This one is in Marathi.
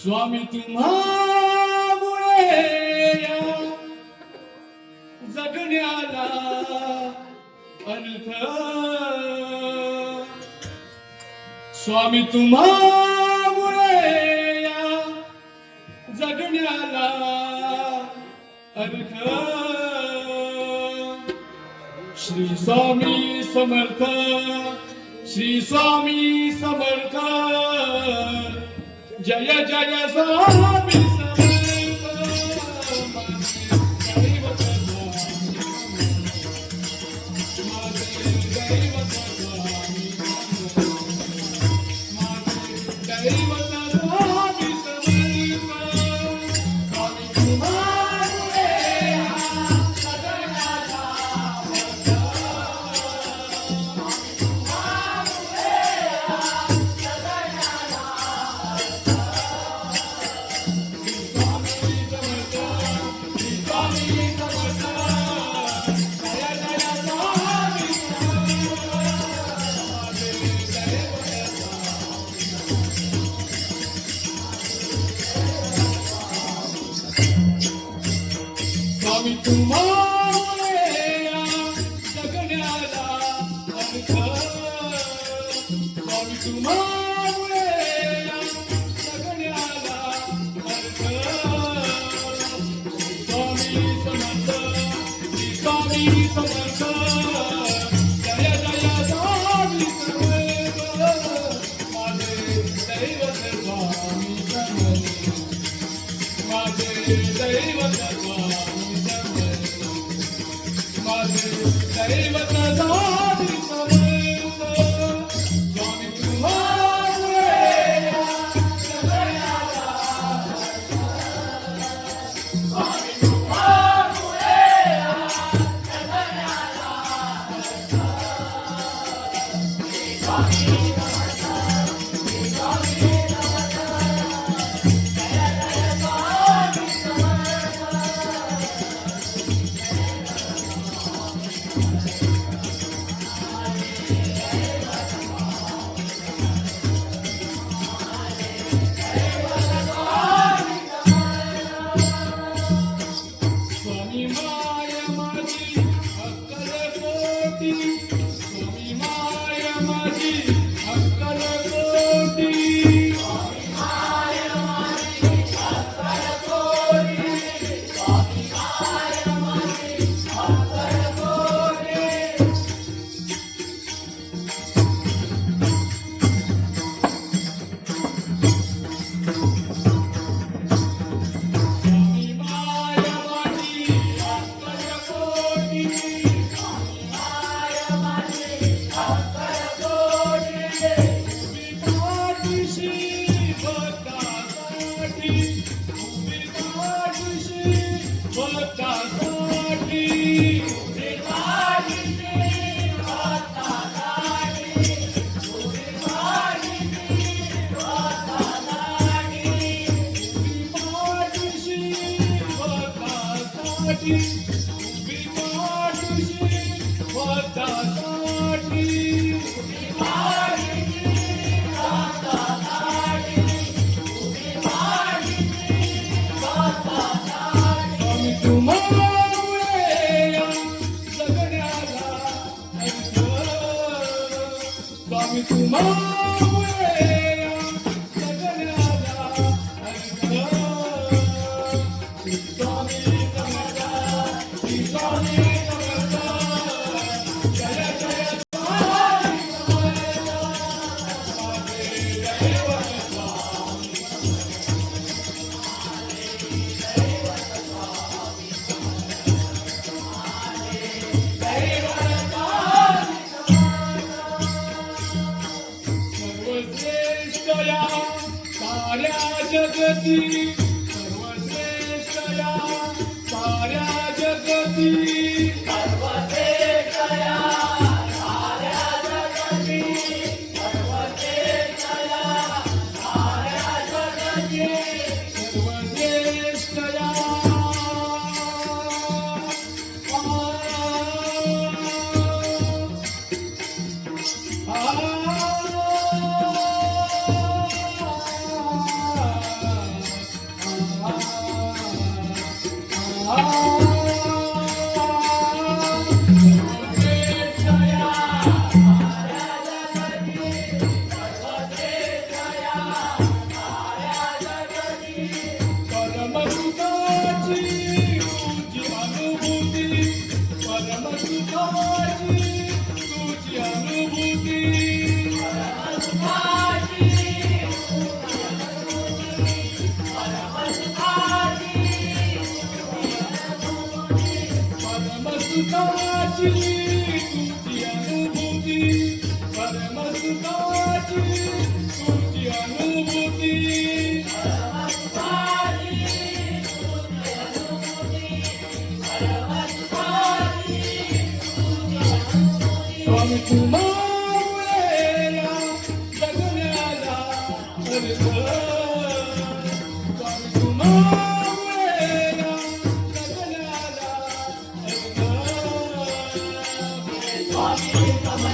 स्वामी तुम्हामुळे या जगण्याला अर्थ, स्वामी तुम्हामुळे या जगण्याला अर्थ. श्री स्वामी समर्थ, श्री स्वामी समर्थ, जय जय स्वामी समर्थ. स्वामी तुम्हामुळे या जगण्याला अर्थ, स्वामी तुम्हामुळे या जगण्याला अर्थ. स्वामी समर्थ, श्री स्वामी समर्थ, जय जय स्वामी समर्थ. माझे दैवत स्वामी समर्थ, माझे दैवत दैवत स्वामी समर्थ. स्वामी तुम्हामुळे या जगण्याला अर्थ, स्वामी तुम्हामुळे या जगण्याला अर्थ. स्वामी समर्थ, श्री स्वामी समर्थ, जय जय स्वामी समर्थ. स्वामी माया माझी अक्कलकोटी, स्वामी माया माझी अक्कलकोटी, स्वामी माया माझी अक्कलकोटी, स्वामी माया माझी अक्कलकोटी. स्वामी माया माझी अक्कलकोटी, स्वामी माया माझी अक्कलकोटी. उभी पाठीशी भक्तासाठी, उभी पाठीशी भक्तासाठी, उभी पाठीशी भक्तासाठी, उभी पाठीशी भक्तासाठी, उभी पाठीशी भक्तासाठी, उभी पाठीशी भक्तासाठी, उभी पाठीशी भक्तासाठी, उभी पाठीशी भक्तासाठी. स्वामी तुम्हामुळे या जगण्याला अर्थ, स्वामी तुम्हामुळे या जगण्याला अर्थ. श्री स्वामी समर्थ, श्री स्वामी समर्थ, जय जय स्वामी समर्थ. माझे दैवत स्वामी सर्वश्रेष्ठ या साऱ्या जगती, सर्वश्रेष्ठ या साऱ्या जगती, सर्वश्रेष्ठ या साऱ्या जगती, सर्वश्रेष्ठ या साऱ्या जगती, सर्वश्रेष्ठ या परमसुखाची तुमची अनुभूती परमसुखाची तुमची अनुभूती स्वामी तुम्हामुळे या जगण्याला अर्थ स्वामी तुम्हामुळे या जगण्याला अर्थ स्वामी